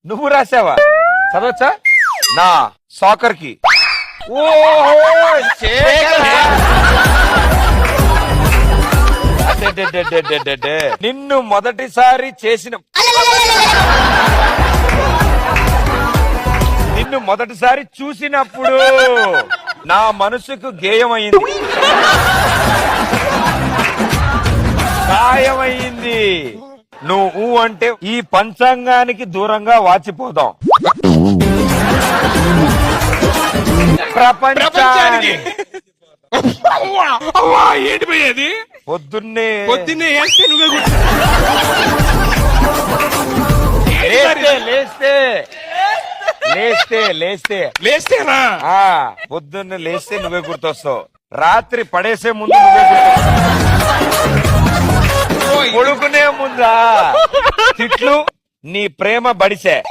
నువ్వు రాసావా? చదవచ్చా? నా సాకర్ కి. ఓహో నిన్ను మొదటిసారి చూసినప్పుడు నా మనసుకు గేయమైంది, గాయమైంది. నువ్వు అంటే ఈ పంచాంగానికి దూరంగా వాచిపోదాం, ప్రపంచానికి. ఏంటి పోయేది? పొద్దున్నే వేస్తే నువ్వే లేస్తేనా? పొద్దున్నే లేస్తే నువ్వే గుర్తొస్తావు, రాత్రి పడేసే ముందు నువ్వే గుర్తొస్తావు, పడుకునే ముందా తిట్లు నీ ప్రేమ బడిసే.